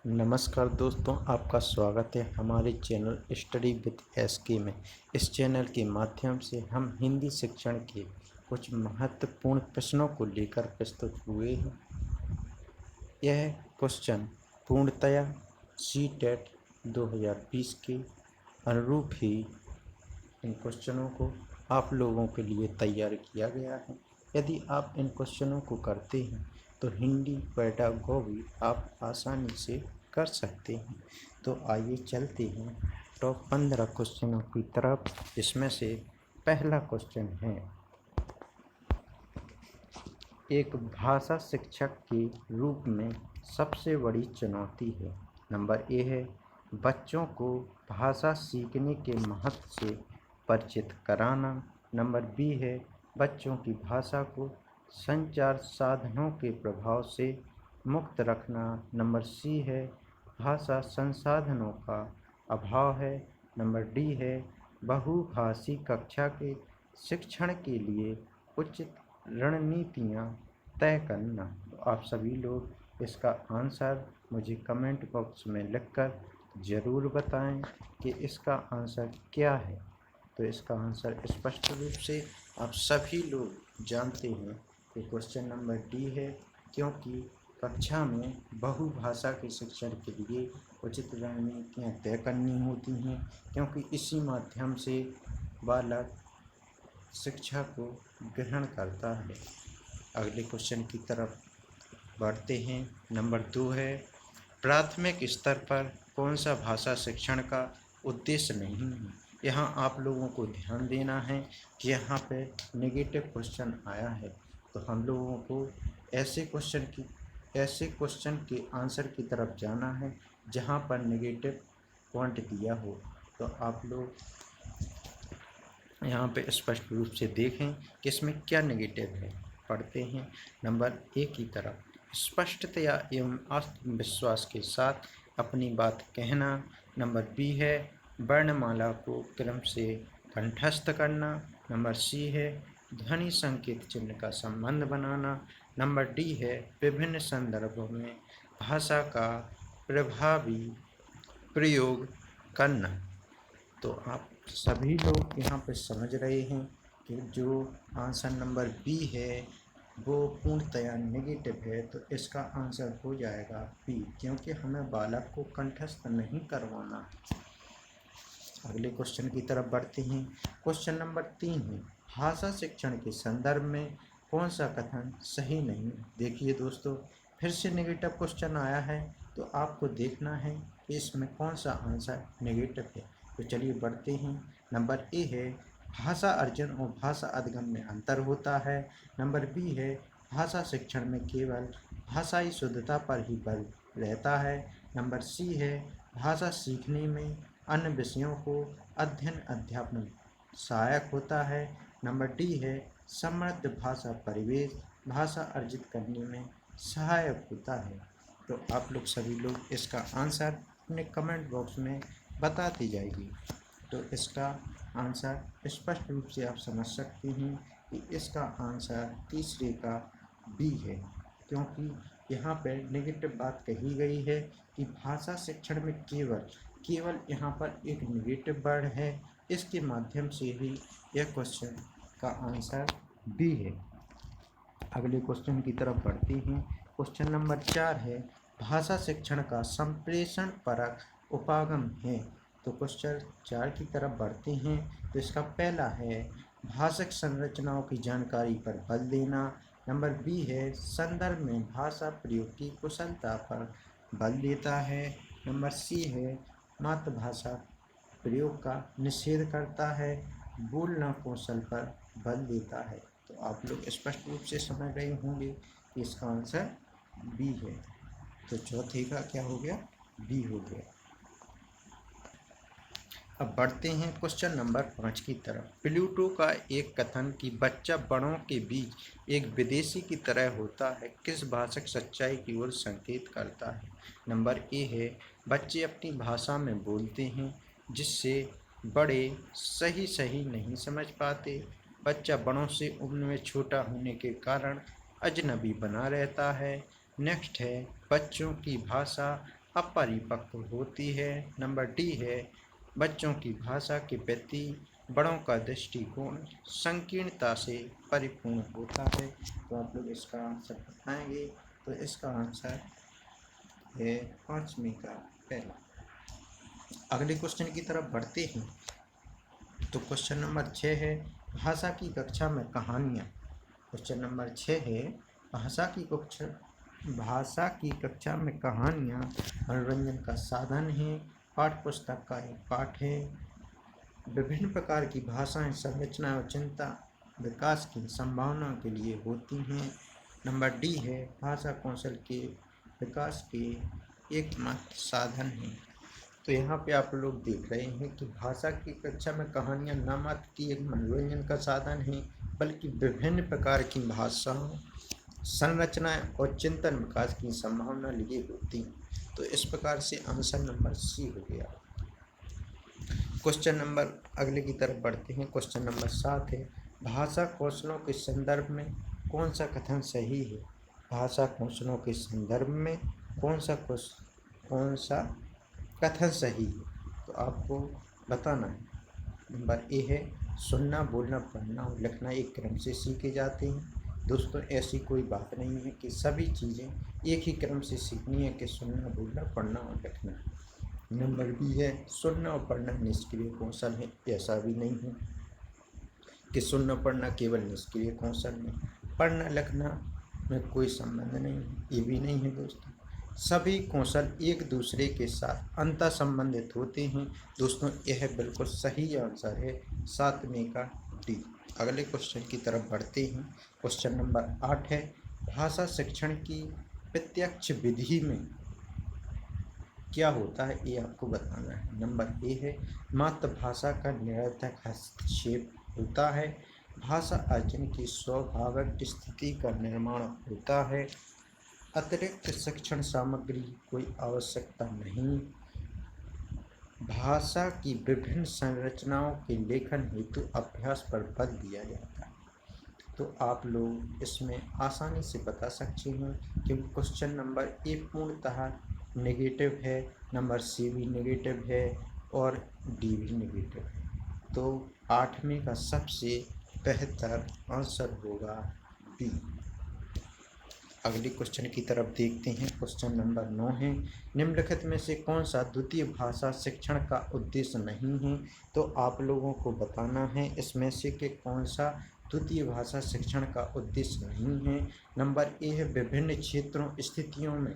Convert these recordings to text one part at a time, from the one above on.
नमस्कार दोस्तों, आपका स्वागत है हमारे चैनल स्टडी विद एसके में। इस चैनल के माध्यम से हम हिंदी शिक्षण के कुछ महत्वपूर्ण प्रश्नों को लेकर प्रस्तुत हुए हैं। यह क्वेश्चन पूर्णतया सीटेट 2020 के अनुरूप ही इन क्वेश्चनों को आप लोगों के लिए तैयार किया गया है। यदि आप इन क्वेश्चनों को करते हैं तो हिंदी पेडागॉजी आप आसानी से कर सकते हैं। तो आइए चलते हैं टॉप 15 क्वेश्चनों की तरफ। इसमें से पहला क्वेश्चन है, एक भाषा शिक्षक के रूप में सबसे बड़ी चुनौती है। नंबर ए है बच्चों को भाषा सीखने के महत्व से परिचित कराना। नंबर बी है बच्चों की भाषा को संचार साधनों के प्रभाव से मुक्त रखना। नंबर सी है भाषा संसाधनों का अभाव है। नंबर डी है बहुभाषी कक्षा के शिक्षण के लिए उचित रणनीतियाँ तय करना। तो आप सभी लोग इसका आंसर मुझे कमेंट बॉक्स में लिखकर ज़रूर बताएं कि इसका आंसर क्या है। तो इसका आंसर स्पष्ट रूप से आप सभी लोग जानते हैं कि क्वेश्चन नंबर डी है, क्योंकि कक्षा में बहुभाषा के शिक्षण के लिए उचित रणनीतियाँ तय करनी होती हैं, क्योंकि इसी माध्यम से बालक शिक्षा को ग्रहण करता है। अगले क्वेश्चन की तरफ बढ़ते हैं। नंबर 2 है प्राथमिक स्तर पर कौन सा भाषा शिक्षण का उद्देश्य नहीं है। यहाँ आप लोगों को ध्यान देना है कि यहाँ पे नेगेटिव क्वेश्चन आया है, तो हम लोगों को ऐसे क्वेश्चन के आंसर की तरफ जाना है जहाँ पर नेगेटिव पॉइंट दिया हो। तो आप लोग यहाँ पे स्पष्ट रूप से देखें कि इसमें क्या नेगेटिव है। पढ़ते हैं नंबर ए की तरफ, स्पष्टतया एवं आत्मविश्वास के साथ अपनी बात कहना। नंबर बी है वर्णमाला को क्रम से कंठस्थ करना। नंबर सी है ध्वनि संकेत चिन्ह का संबंध बनाना। नंबर डी है विभिन्न संदर्भों में भाषा का प्रभावी प्रयोग करना। तो आप सभी लोग यहाँ पे समझ रहे हैं कि जो आंसर नंबर बी है वो पूर्णतया नेगेटिव है, तो इसका आंसर हो जाएगा बी, क्योंकि हमें बालक को कंठस्थ नहीं करवाना। अगले क्वेश्चन की तरफ बढ़ते हैं। क्वेश्चन नंबर 3 है भाषा शिक्षण के संदर्भ में कौन सा कथन सही नहीं। देखिए दोस्तों, फिर से नेगेटिव क्वेश्चन आया है, तो आपको देखना है कि इसमें कौन सा आंसर नेगेटिव है। तो चलिए बढ़ते हैं। नंबर ए है भाषा अर्जन और भाषा अधिगम में अंतर होता है। नंबर बी है भाषा शिक्षण में केवल भाषाई शुद्धता पर ही बल रहता है। नंबर सी है भाषा सीखने में अन्य विषयों को अध्ययन अध्यापन सहायक होता है। नंबर डी है समृद्ध भाषा परिवेश भाषा अर्जित करने में सहायक होता है। तो आप लोग सभी लोग इसका आंसर अपने कमेंट बॉक्स में बताते जाइए। तो इसका आंसर स्पष्ट रूप से आप समझ सकते हैं कि इसका आंसर तीसरे का बी है, क्योंकि यहाँ पर नेगेटिव बात कही गई है कि भाषा शिक्षण में केवल यहाँ पर एक नेगेटिव वर्ड है। इसके माध्यम से ही यह क्वेश्चन का आंसर बी है। अगले क्वेश्चन की तरफ बढ़ते हैं। क्वेश्चन नंबर 4 है भाषा शिक्षण का संप्रेषण परक उपागम है। तो क्वेश्चन 4 की तरफ बढ़ते हैं। तो इसका पहला है भाषिक संरचनाओं की जानकारी पर बल देना। नंबर बी है संदर्भ में भाषा प्रयोग की कुशलता पर बल देता है। नंबर सी है मातृभाषा प्रयोग का निषेध करता है, बोलना कौशल पर बल देता है। तो आप लोग स्पष्ट रूप से समझ रहे होंगे कि इसका आंसर बी है। तो चौथे का क्या हो गया, बी हो गया। अब बढ़ते हैं क्वेश्चन नंबर 5 की तरफ। प्लूटो का एक कथन कि बच्चा बड़ों के बीच एक विदेशी की तरह होता है किस भाषिक सच्चाई की ओर संकेत करता है। नंबर ए है बच्चे अपनी भाषा में बोलते हैं जिससे बड़े सही नहीं समझ पाते। बच्चा बड़ों से उम्र में छोटा होने के कारण अजनबी बना रहता है। नेक्स्ट है बच्चों की भाषा अपरिपक्व होती है। नंबर डी है बच्चों की भाषा के प्रति बड़ों का दृष्टिकोण संकीर्णता से परिपूर्ण होता है। तो आप लोग इसका आंसर बताएंगे। तो इसका आंसर है पांचवी का पहला। अगले क्वेश्चन की तरफ बढ़ते हैं। तो क्वेश्चन नंबर 6 है भाषा की कक्षा में कहानियाँ। क्वेश्चन नंबर 6 है भाषा की कक्षा में कहानियाँ मनोरंजन का साधन है, पाठ्य पुस्तक का एक पाठ है। विभिन्न प्रकार की भाषाएं संरचना और चिंता विकास की संभावना के लिए होती हैं। नंबर डी है भाषा कौशल के विकास के एकमात्र साधन है। तो यहाँ पे आप लोग देख रहे हैं कि भाषा की कक्षा में कहानियाँ न मात्र की एक मनोरंजन का साधन है, बल्कि विभिन्न प्रकार की भाषाओं संरचनाएं और चिंतन विकास की संभावना लिए होती हैं। तो इस प्रकार से आंसर नंबर सी हो गया। क्वेश्चन नंबर अगले की तरफ बढ़ते हैं। क्वेश्चन नंबर 7 है भाषा कौशलों के संदर्भ में कौन सा कथन सही है। भाषा कौशलों के संदर्भ में कौन सा कथन सही है, तो आपको बताना है। नंबर ए है सुनना, बोलना, पढ़ना और लिखना एक क्रम से सीखे जाते हैं। दोस्तों ऐसी कोई बात नहीं है कि सभी चीज़ें एक ही क्रम से सीखनी है कि सुनना, बोलना, पढ़ना और लिखना। नंबर बी है सुनना और पढ़ना निष्क्रिय कौशल है। ऐसा भी नहीं है कि सुनना पढ़ना केवल निष्क्रिय कौशल है। पढ़ना लिखना में कोई संबंध नहीं है, ये भी नहीं है दोस्तों। सभी कौशल एक दूसरे के साथ अंतर संबंधित होते हैं। दोस्तों यह बिल्कुल सही आंसर है 7वें का डी। अगले क्वेश्चन की तरफ बढ़ते हैं। क्वेश्चन नंबर 8 है भाषा शिक्षण की प्रत्यक्ष विधि में क्या होता है, ये आपको बताना है। नंबर ए है मातृभाषा का निरर्थक हस्तक्षेप होता है। भाषा अर्जन की स्वाभाविक स्थिति का निर्माण होता है। अतिरिक्त शिक्षण सामग्री की कोई आवश्यकता नहीं। भाषा की विभिन्न संरचनाओं के लेखन हेतु अभ्यास पर बल दिया जाता है। तो आप लोग इसमें आसानी से बता सकते हैं क्योंकि क्वेश्चन नंबर ए पूर्णतः नेगेटिव है, नंबर सी भी नेगेटिव है और डी भी नेगेटिव है। तो 8वें का सबसे बेहतर आंसर होगा बी। अगले क्वेश्चन की तरफ देखते हैं। क्वेश्चन नंबर 9 है निम्नलिखित में से कौन सा द्वितीय भाषा शिक्षण का उद्देश्य नहीं है। तो आप लोगों को बताना है इसमें से कि कौन सा द्वितीय भाषा शिक्षण का उद्देश्य नहीं है। नंबर ए है विभिन्न क्षेत्रों स्थितियों में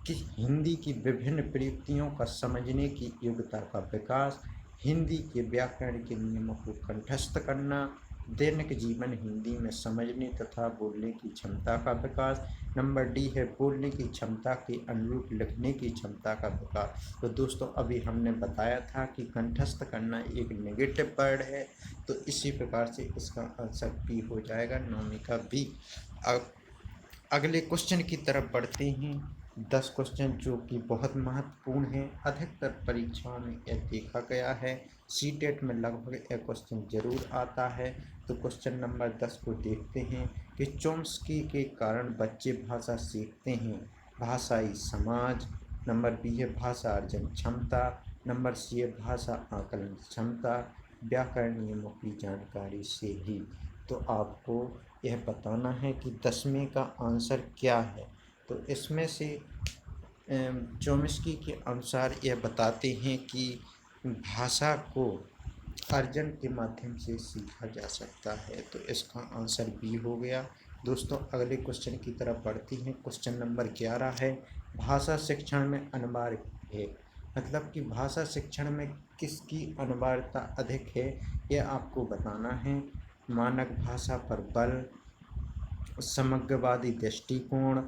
कि हिंदी की विभिन्न प्रयुक्तियों का समझने की योग्यता का विकास, हिंदी के व्याकरण के नियमों को कंठस्थ करना, दैनिक जीवन हिंदी में समझने तथा बोलने की क्षमता का विकास। नंबर डी है बोलने की क्षमता के अनुरूप लिखने की क्षमता का विकास। तो दोस्तों अभी हमने बताया था कि कंठस्थ करना एक नेगेटिव वर्ड है, तो इसी प्रकार से इसका आंसर बी हो जाएगा 9वीं का बी। अगले क्वेश्चन की तरफ बढ़ते हैं। 10 क्वेश्चन जो कि बहुत महत्वपूर्ण है, अधिकतर परीक्षाओं में यह देखा गया है। सीटेट में लगभग यह क्वेश्चन जरूर आता है। तो क्वेश्चन नंबर 10 को देखते हैं कि चॉम्स्की के कारण बच्चे भाषा सीखते हैं। भाषाई समाज। नंबर बी है भाषा अर्जन क्षमता। नंबर सी है भाषा आकलन क्षमता। व्याकरण नियमों की जानकारी से ही। तो आपको यह बताना है कि 10वें का आंसर क्या है। तो इसमें से चॉम्स्की के अनुसार यह बताते हैं कि भाषा को अर्जन के माध्यम से सीखा जा सकता है। तो इसका आंसर बी हो गया। दोस्तों अगले क्वेश्चन की तरफ बढ़ती हैं। क्वेश्चन नंबर 11 है भाषा शिक्षण में अनिवार्य है। मतलब कि भाषा शिक्षण में किसकी अनिवार्यता अधिक है, यह आपको बताना है। मानक भाषा पर बल, समग्रवादी दृष्टिकोण,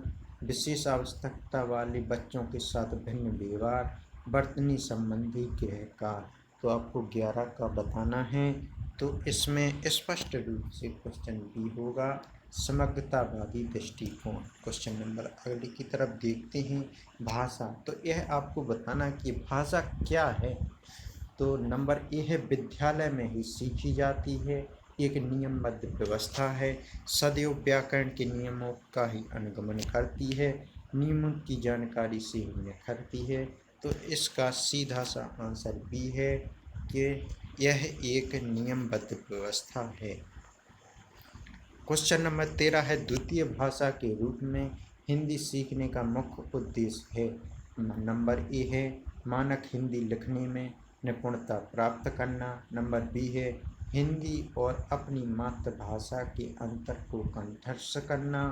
विशेष आवश्यकता वाले बच्चों के साथ भिन्न व्यवहार, वर्तनी संबंधी गृहकार्य। तो आपको 11 का बताना है। तो इसमें स्पष्ट रूप से क्वेश्चन बी होगा समग्रतावादी दृष्टिकोण। क्वेश्चन नंबर अगले की तरफ देखते हैं। भाषा, तो यह आपको बताना कि भाषा क्या है। तो नंबर ए है विद्यालय में ही सीखी जाती है, एक नियमबद्ध व्यवस्था है, सदैव व्याकरण के नियमों का ही अनुगमन करती है, नियमों की जानकारी से निखरती है। तो इसका सीधा सा आंसर बी है कि यह एक नियमबद्ध व्यवस्था है। क्वेश्चन नंबर 13 है, द्वितीय भाषा के रूप में हिंदी सीखने का मुख्य उद्देश्य है। नंबर ए है मानक हिंदी लिखने में निपुणता प्राप्त करना। नंबर बी है हिंदी और अपनी मातृभाषा के अंतर को कंठस्थ करना।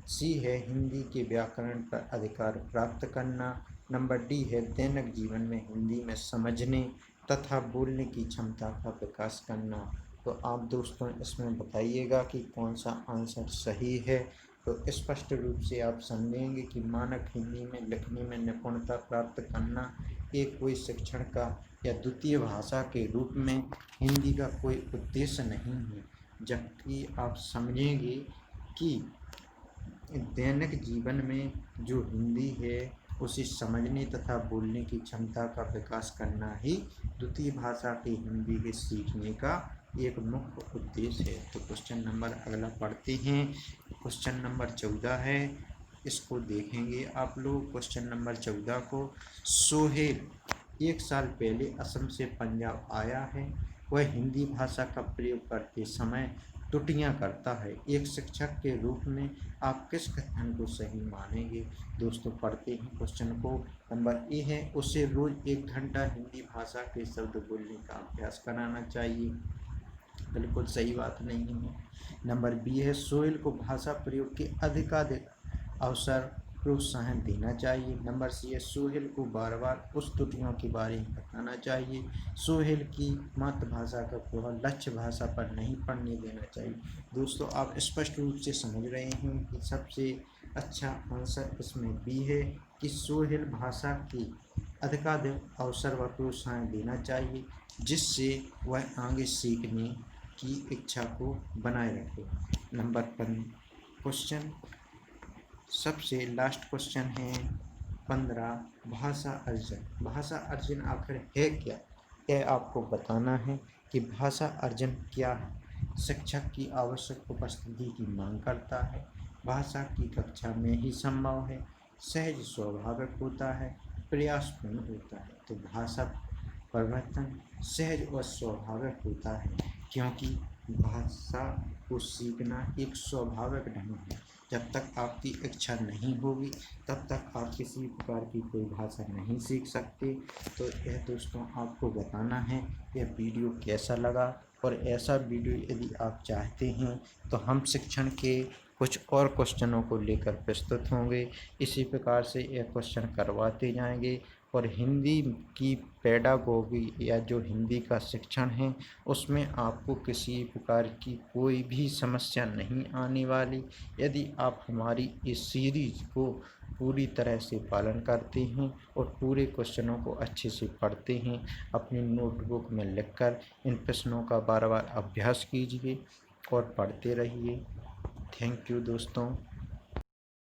सी है हिंदी के व्याकरण पर अधिकार प्राप्त करना। नंबर डी है दैनिक जीवन में हिंदी में समझने तथा बोलने की क्षमता का विकास करना। तो आप दोस्तों इसमें बताइएगा कि कौन सा आंसर सही है। तो स्पष्ट रूप से आप समझेंगे कि मानक हिंदी में लिखने में निपुणता प्राप्त करना एक कोई शिक्षण का या द्वितीय भाषा के रूप में हिंदी का कोई उद्देश्य नहीं है, जबकि आप समझेंगे कि दैनिक जीवन में जो हिंदी है उसे समझने तथा बोलने की क्षमता का विकास करना ही द्वितीय भाषा के हिंदी के सीखने का एक मुख्य उद्देश्य है। तो क्वेश्चन नंबर अगला पढ़ते हैं। क्वेश्चन नंबर 14 है, इसको देखेंगे आप लोग। क्वेश्चन नंबर 14 को, सोहेल 1 साल पहले असम से पंजाब आया है। वह हिंदी भाषा का प्रयोग करते समय त्रुटियां करता है। एक शिक्षक के रूप में आप किस कथन को सही मानेंगे। दोस्तों पढ़ते हैं क्वेश्चन को। नंबर ए है उसे रोज 1 घंटा हिंदी भाषा के शब्द बोलने का अभ्यास कराना चाहिए। बिल्कुल सही बात नहीं है। नंबर बी है सोहेल को भाषा प्रयोग के अधिकाधिक अवसर प्रोत्साहन देना चाहिए। नंबर सी है सोहेल को बार बार उस त्रुटियों के बारे में बताना चाहिए। सोहेल की मातृभाषा का प्रभाव लक्ष्य भाषा पर नहीं पड़ने देना चाहिए। दोस्तों आप स्पष्ट रूप से समझ रहे हैं कि सबसे अच्छा आंसर इसमें बी है कि सोहेल भाषा की अधिकाधिक अवसर व प्रोत्साहन देना चाहिए, जिससे वह आगे सीखने की इच्छा को बनाए रखे। नंबर 15 क्वेश्चन सबसे लास्ट क्वेश्चन है 15, भाषा अर्जन। भाषा अर्जन आखिर है क्या, यह आपको बताना है कि भाषा अर्जन क्या है। शिक्षक की आवश्यक उपस्थिति की मांग करता है, भाषा की कक्षा में ही संभव है, सहज स्वाभाविक होता है, प्रयासपूर्ण होता है। तो भाषा परिवर्तन सहज और स्वाभाविक होता है, क्योंकि भाषा को सीखना एक स्वाभाविक ढंग है। जब तक आपकी इच्छा नहीं होगी तब तक आप किसी प्रकार की कोई भाषा नहीं सीख सकते। तो यह दोस्तों आपको बताना है। यह वीडियो कैसा लगा, और ऐसा वीडियो यदि आप चाहते हैं तो हम शिक्षण के कुछ और क्वेश्चनों को लेकर प्रस्तुत होंगे। इसी प्रकार से यह क्वेश्चन करवाते जाएंगे, और हिंदी की पेडागोगी या जो हिंदी का शिक्षण है उसमें आपको किसी प्रकार की कोई भी समस्या नहीं आने वाली, यदि आप हमारी इस सीरीज को पूरी तरह से पालन करते हैं और पूरे क्वेश्चनों को अच्छे से पढ़ते हैं। अपनी नोटबुक में लिखकर इन प्रश्नों का बार बार अभ्यास कीजिए और पढ़ते रहिए। थैंक यू दोस्तों।